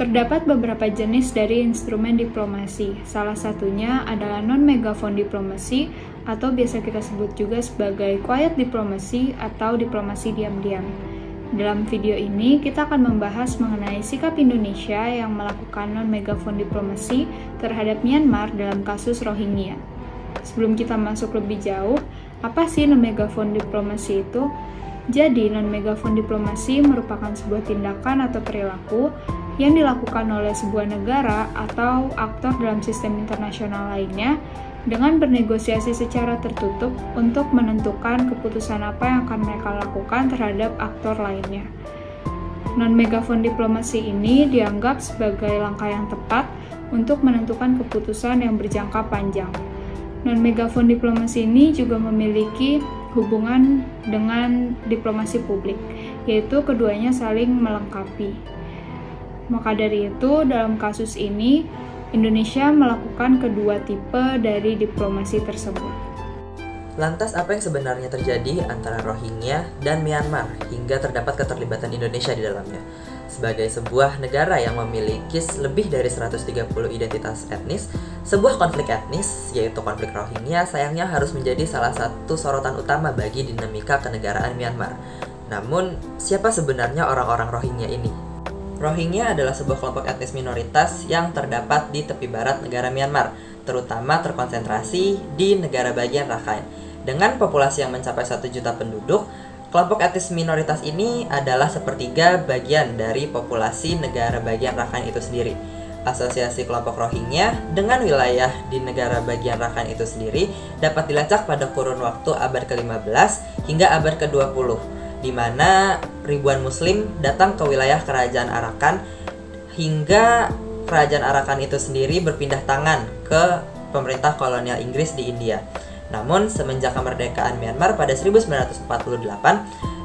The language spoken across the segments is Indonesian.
Terdapat beberapa jenis dari instrumen diplomasi. Salah satunya adalah non-megaphone diplomasi atau biasa kita sebut juga sebagai quiet diplomacy atau diplomasi diam-diam. Dalam video ini kita akan membahas mengenai sikap Indonesia yang melakukan non-megaphone diplomasi terhadap Myanmar dalam kasus Rohingya. Sebelum kita masuk lebih jauh, apa sih non-megaphone diplomasi itu? Jadi, non-megaphone diplomasi merupakan sebuah tindakan atau perilaku yang dilakukan oleh sebuah negara atau aktor dalam sistem internasional lainnya dengan bernegosiasi secara tertutup untuk menentukan keputusan apa yang akan mereka lakukan terhadap aktor lainnya. Non-megaphone diplomasi ini dianggap sebagai langkah yang tepat untuk menentukan keputusan yang berjangka panjang. Non-megaphone diplomasi ini juga memiliki hubungan dengan diplomasi publik, yaitu keduanya saling melengkapi. Maka dari itu, dalam kasus ini, Indonesia melakukan kedua tipe dari diplomasi tersebut. Lantas apa yang sebenarnya terjadi antara Rohingya dan Myanmar hingga terdapat keterlibatan Indonesia di dalamnya? Sebagai sebuah negara yang memiliki lebih dari 130 identitas etnis, sebuah konflik etnis, yaitu konflik Rohingya, sayangnya harus menjadi salah satu sorotan utama bagi dinamika kenegaraan Myanmar. Namun, siapa sebenarnya orang-orang Rohingya ini? Rohingya adalah sebuah kelompok etnis minoritas yang terdapat di tepi barat negara Myanmar, terutama terkonsentrasi di negara bagian Rakhine. Dengan populasi yang mencapai 1 juta penduduk, kelompok etnis minoritas ini adalah sepertiga bagian dari populasi negara bagian Rakhine itu sendiri. Asosiasi kelompok Rohingya dengan wilayah di negara bagian Rakhine itu sendiri dapat dilacak pada kurun waktu abad ke-15 hingga abad ke-20, di mana ribuan muslim datang ke wilayah kerajaan Arakan hingga kerajaan Arakan itu sendiri berpindah tangan ke pemerintah kolonial Inggris di India. Namun, semenjak kemerdekaan Myanmar pada 1948,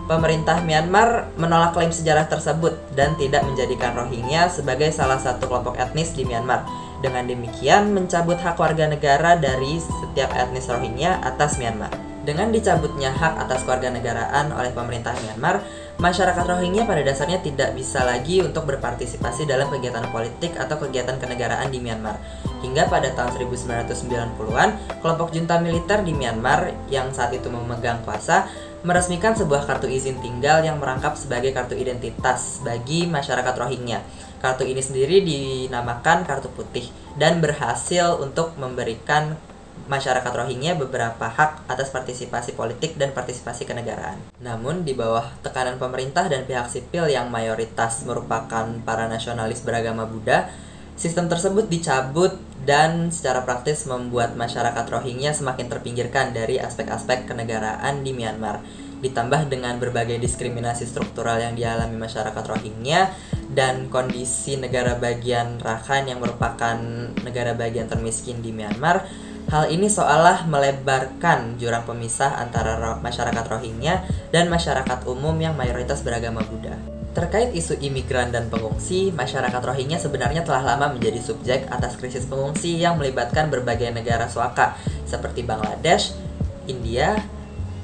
pemerintah Myanmar menolak klaim sejarah tersebut dan tidak menjadikan Rohingya sebagai salah satu kelompok etnis di Myanmar. Dengan demikian, mencabut hak warga negara dari setiap etnis Rohingya atas Myanmar. Dengan dicabutnya hak atas kewarganegaraan oleh pemerintah Myanmar, masyarakat Rohingya pada dasarnya tidak bisa lagi untuk berpartisipasi dalam kegiatan politik atau kegiatan kenegaraan di Myanmar. Hingga pada tahun 1990-an, kelompok junta militer di Myanmar yang saat itu memegang kuasa meresmikan sebuah kartu izin tinggal yang merangkap sebagai kartu identitas bagi masyarakat Rohingya. Kartu ini sendiri dinamakan Kartu Putih dan berhasil untuk memberikan masyarakat Rohingya beberapa hak atas partisipasi politik dan partisipasi kenegaraan. Namun, di bawah tekanan pemerintah dan pihak sipil yang mayoritas merupakan para nasionalis beragama Buddha, sistem tersebut dicabut dan secara praktis membuat masyarakat Rohingya semakin terpinggirkan dari aspek-aspek kenegaraan di Myanmar. Ditambah dengan berbagai diskriminasi struktural yang dialami masyarakat Rohingya dan kondisi negara bagian Rakhine yang merupakan negara bagian termiskin di Myanmar, hal ini seolah melebarkan jurang pemisah antara masyarakat Rohingya dan masyarakat umum yang mayoritas beragama Buddha. Terkait isu imigran dan pengungsi, masyarakat Rohingya sebenarnya telah lama menjadi subjek atas krisis pengungsi yang melibatkan berbagai negara swaka seperti Bangladesh, India,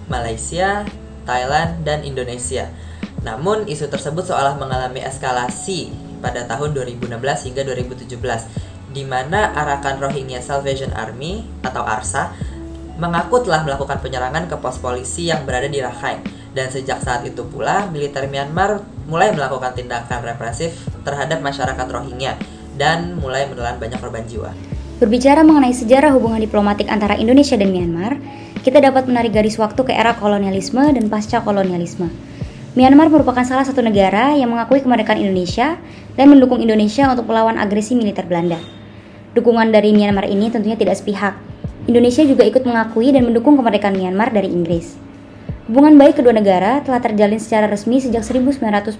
Malaysia, Thailand, dan Indonesia. Namun, isu tersebut seolah mengalami eskalasi pada tahun 2016 hingga 2017, di mana Arakan Rohingya Salvation Army atau ARSA mengaku telah melakukan penyerangan ke pos polisi yang berada di Rakhine. Dan sejak saat itu pula, militer Myanmar mulai melakukan tindakan represif terhadap masyarakat Rohingya dan mulai menelan banyak korban jiwa. Berbicara mengenai sejarah hubungan diplomatik antara Indonesia dan Myanmar, kita dapat menarik garis waktu ke era kolonialisme dan pasca kolonialisme. Myanmar merupakan salah satu negara yang mengakui kemerdekaan Indonesia dan mendukung Indonesia untuk melawan agresi militer Belanda. Dukungan dari Myanmar ini tentunya tidak sepihak. Indonesia juga ikut mengakui dan mendukung kemerdekaan Myanmar dari Inggris. Hubungan baik kedua negara telah terjalin secara resmi sejak 1949.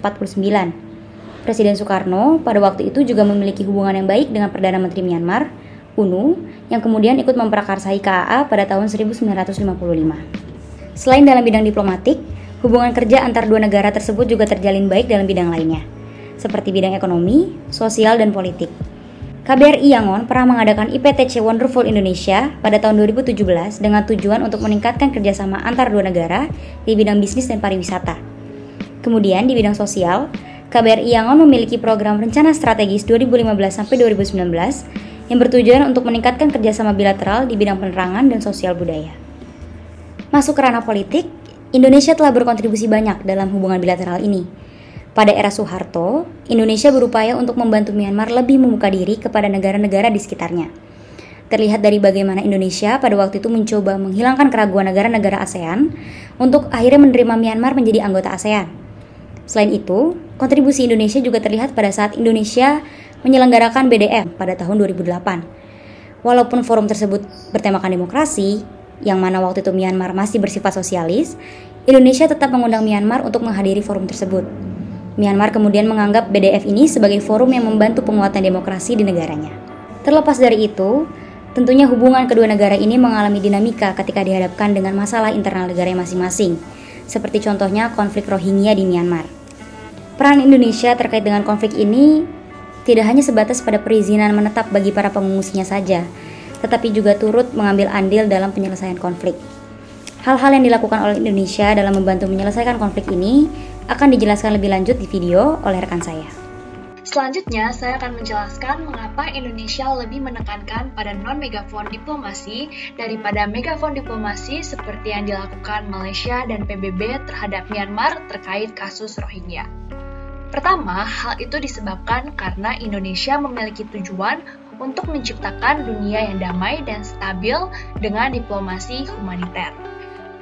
Presiden Soekarno pada waktu itu juga memiliki hubungan yang baik dengan Perdana Menteri Myanmar, UNU, yang kemudian ikut memprakarsai KAA pada tahun 1955. Selain dalam bidang diplomatik, hubungan kerja antar dua negara tersebut juga terjalin baik dalam bidang lainnya, seperti bidang ekonomi, sosial, dan politik. KBRI Yangon pernah mengadakan IPTC Wonderful Indonesia pada tahun 2017 dengan tujuan untuk meningkatkan kerjasama antar dua negara di bidang bisnis dan pariwisata. Kemudian di bidang sosial, KBRI Yangon memiliki program rencana strategis 2015-2019 yang bertujuan untuk meningkatkan kerjasama bilateral di bidang penerangan dan sosial budaya. Masuk ke ranah politik, Indonesia telah berkontribusi banyak dalam hubungan bilateral ini. Pada era Soeharto, Indonesia berupaya untuk membantu Myanmar lebih membuka diri kepada negara-negara di sekitarnya. Terlihat dari bagaimana Indonesia pada waktu itu mencoba menghilangkan keraguan negara-negara ASEAN untuk akhirnya menerima Myanmar menjadi anggota ASEAN. Selain itu, kontribusi Indonesia juga terlihat pada saat Indonesia menyelenggarakan BDM pada tahun 2008. Walaupun forum tersebut bertemakan demokrasi, yang mana waktu itu Myanmar masih bersifat sosialis, Indonesia tetap mengundang Myanmar untuk menghadiri forum tersebut. Myanmar kemudian menganggap BDF ini sebagai forum yang membantu penguatan demokrasi di negaranya. Terlepas dari itu, tentunya hubungan kedua negara ini mengalami dinamika ketika dihadapkan dengan masalah internal negara masing-masing, seperti contohnya konflik Rohingya di Myanmar. Peran Indonesia terkait dengan konflik ini tidak hanya sebatas pada perizinan menetap bagi para pengungsinya saja, tetapi juga turut mengambil andil dalam penyelesaian konflik. Hal-hal yang dilakukan oleh Indonesia dalam membantu menyelesaikan konflik ini akan dijelaskan lebih lanjut di video oleh rekan saya. Selanjutnya, saya akan menjelaskan mengapa Indonesia lebih menekankan pada non-megafon diplomasi daripada megafon diplomasi seperti yang dilakukan Malaysia dan PBB terhadap Myanmar terkait kasus Rohingya. Pertama, hal itu disebabkan karena Indonesia memiliki tujuan untuk menciptakan dunia yang damai dan stabil dengan diplomasi humaniter.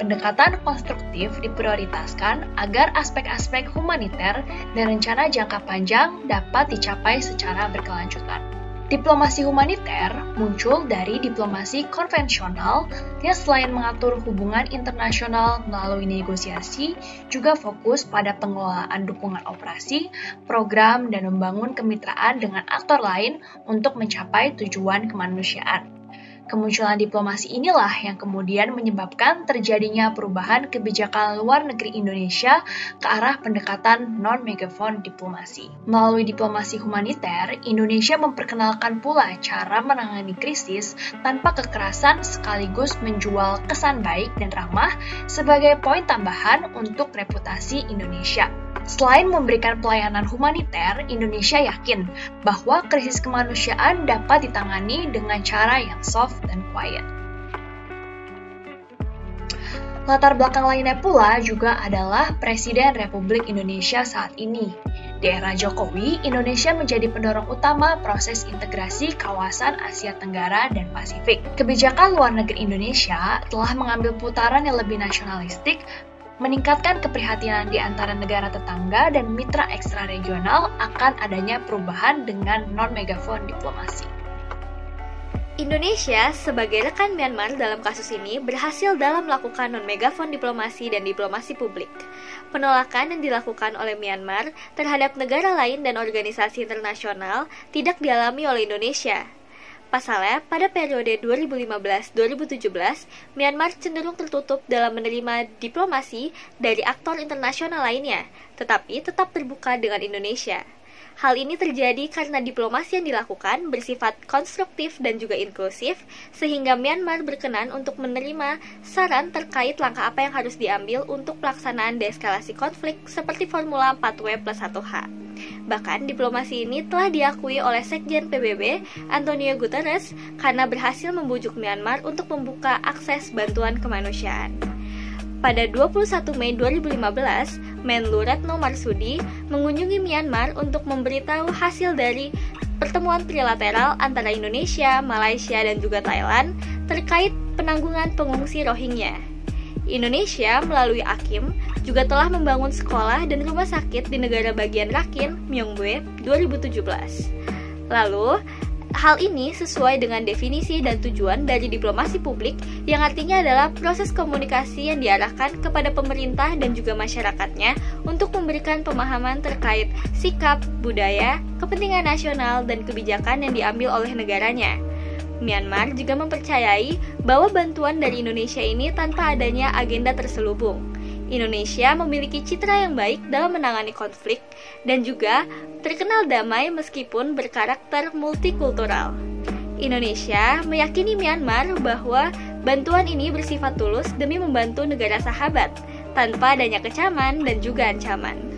Pendekatan konstruktif diprioritaskan agar aspek-aspek humaniter dan rencana jangka panjang dapat dicapai secara berkelanjutan. Diplomasi humaniter muncul dari diplomasi konvensional yang selain mengatur hubungan internasional melalui negosiasi, juga fokus pada pengelolaan dukungan operasi, program, dan membangun kemitraan dengan aktor lain untuk mencapai tujuan kemanusiaan. Kemunculan diplomasi inilah yang kemudian menyebabkan terjadinya perubahan kebijakan luar negeri Indonesia ke arah pendekatan non-megafon diplomasi. Melalui diplomasi humaniter, Indonesia memperkenalkan pula cara menangani krisis tanpa kekerasan sekaligus menjual kesan baik dan ramah sebagai poin tambahan untuk reputasi Indonesia. Selain memberikan pelayanan humaniter, Indonesia yakin bahwa krisis kemanusiaan dapat ditangani dengan cara yang soft dan quiet. Latar belakang lainnya pula juga adalah Presiden Republik Indonesia saat ini. Di era Jokowi, Indonesia menjadi pendorong utama proses integrasi kawasan Asia Tenggara dan Pasifik. Kebijakan luar negeri Indonesia telah mengambil putaran yang lebih nasionalistik, meningkatkan keprihatinan di antara negara tetangga dan mitra ekstra regional akan adanya perubahan dengan non-megafon diplomasi. Indonesia sebagai rekan Myanmar dalam kasus ini berhasil dalam melakukan non-megafon diplomasi dan diplomasi publik. Penolakan yang dilakukan oleh Myanmar terhadap negara lain dan organisasi internasional tidak dialami oleh Indonesia. Pasalnya, pada periode 2015-2017, Myanmar cenderung tertutup dalam menerima diplomasi dari aktor internasional lainnya, tetapi tetap terbuka dengan Indonesia. Hal ini terjadi karena diplomasi yang dilakukan bersifat konstruktif dan juga inklusif, sehingga Myanmar berkenan untuk menerima saran terkait langkah apa yang harus diambil untuk pelaksanaan deeskalasi konflik seperti Formula 4W+1H. Bahkan diplomasi ini telah diakui oleh Sekjen PBB, Antonio Guterres, karena berhasil membujuk Myanmar untuk membuka akses bantuan kemanusiaan. Pada 21 Mei 2015, Menlu Retno Marsudi mengunjungi Myanmar untuk memberitahu hasil dari pertemuan trilateral antara Indonesia, Malaysia, dan juga Thailand terkait penanggungan pengungsi Rohingya. Indonesia melalui AKIM juga telah membangun sekolah dan rumah sakit di negara bagian Rakhine, Myeongbwe, 2017. Lalu, hal ini sesuai dengan definisi dan tujuan dari diplomasi publik yang artinya adalah proses komunikasi yang diarahkan kepada pemerintah dan juga masyarakatnya untuk memberikan pemahaman terkait sikap, budaya, kepentingan nasional, dan kebijakan yang diambil oleh negaranya. Myanmar juga mempercayai bahwa bantuan dari Indonesia ini tanpa adanya agenda terselubung. Indonesia memiliki citra yang baik dalam menangani konflik dan juga terkenal damai meskipun berkarakter multikultural. Indonesia meyakini Myanmar bahwa bantuan ini bersifat tulus demi membantu negara sahabat, tanpa adanya kecaman dan juga ancaman.